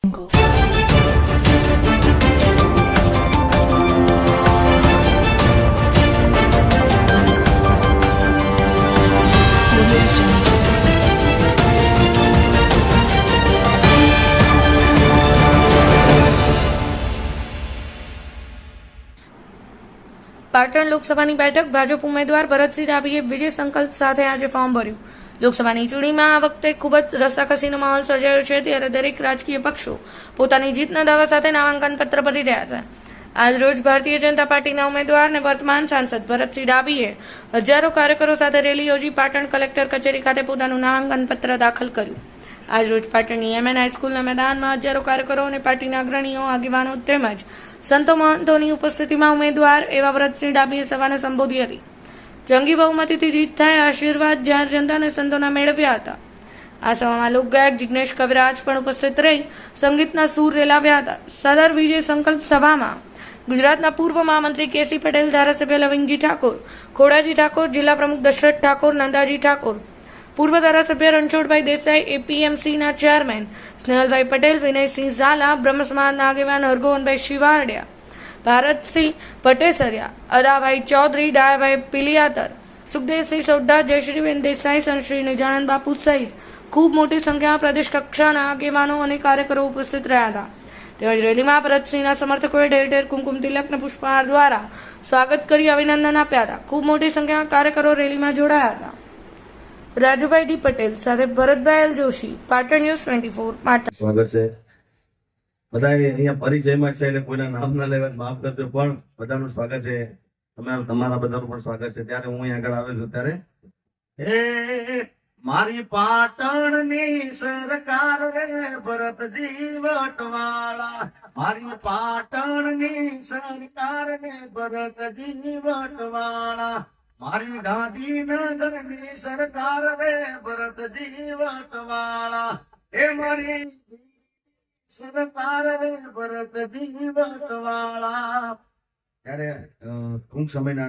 પાટણ લોકસભાની બેઠક ભાજપ ઉમેદવાર ભરતસિંહ ડાભીએ વિજય સંકલ્પ સાથે આજે ફોર્મ ભર્યું। લોકસભાની ચૂંટણીમાં આ વખતે ખૂબ જ રસાકસીનો માહોલ સર્જાયો છે, ત્યારે દરેક રાજકીય પક્ષો પોતાની જીતના દાવા સાથે નામાંકન પત્ર ભરી રહ્યા છે। આજરોજ ભારતીય જનતા પાર્ટીના ઉમેદવાર અને વર્તમાન સાંસદ ભરતસિંહ ડાભીએ હજારો કાર્યકરો સાથે રેલી યોજી પાટણ કલેક્ટર કચેરી ખાતે પોતાનું નામાંકન પત્ર દાખલ કર્યું। આજરોજ પાટણની એમએન હાઈસ્કૂલના મેદાનમાં હજારો કાર્યકરો અને પાર્ટીના અગ્રણીઓ, આગેવાનો તેમજ સંતો મહંતોની ઉપસ્થિતિમાં ઉમેદવાર એવા ભરતસિંહ ડાભીએ સભાને સંબોધી હતી। જંગી બહુમતીથી જીત થાય આશીર્વાદ જાહેર જનતાને સંતોના મેળવ્યા હતા। આ સભામાં લોકગાયક જિગ્નેશ કવિરાજ પણ ઉપસ્થિત રહી સંગીતના સૂર રેલાવ્યા હતા। સદર વિજય સંકલ્પ સભામાં ગુજરાતના પૂર્વ મહામંત્રી કેસી પટેલ, ધારાસભ્ય લવિંગજી ઠાકોર, ખોડાજી ઠાકોર, જિલ્લા પ્રમુખ દશરથ ઠાકોર, નંદાજી ઠાકોર, પૂર્વ ધારાસભ્ય રણછોડભાઈ દેસાઈ, એપીએમસીના ચેરમેન સ્નેહલભાઈ પટેલ, વિનયસિંહ ઝાલા, બ્રહ્મ સમાજના આગેવાન હરગોવનભાઈ શિવાડિયા, ભારતસિંહ ભટ્ટેસરિયા, અદાભાઈ ચૌધરી, ડાયાભાઈ પિલિયાતર, સુખદેવસિંહ સોઢા, જયશ્રીબેન દેસાઈ, સંશ્રી નિજાનંદ બાપુ સહિત ખૂબ મોટી સંખ્યામાં પ્રદેશ કક્ષાના આગેવાનો અને કાર્યકરો ઉપસ્થિત રહ્યા હતા। તેમજ રેલીમાં ભરતસિંહના સમર્થકોએ ઠેર ઠેર કુમકુમ તિલક અને પુષ્પહાર દ્વારા સ્વાગત કરી અભિનંદન આપ્યા હતા। ખૂબ મોટી સંખ્યામાં કાર્યકરો રેલીમાં જોડાયા હતા। રાજુભાઈ ડી પટેલ સાથે ભરતભાઈ એલ જોશી, પાટણ ન્યૂઝ 24 પાટણ। સ્વાગત છે। બધા અહીંયા પરિચયમાં છે એટલે કોઈના નામ ના લેવા માફ કરજો, પણ બધાનું સ્વાગત છે। તમારા બધાનું પણ સ્વાગત છે। ત્યારે હું અહીં આગળ આવ્યો છું ત્યારે મારી પાટણની સરકાર રે ભરતજી વટવાળા, મારી પાટણની સરકાર રે ભરતજી વટવાળા, મારી ગાંધીનગરની સરકાર રે ભરતજી વટવાળા, એ મારી સરકાર રે ભરતજી વટવાળા। ત્યારે ટૂંક સમયના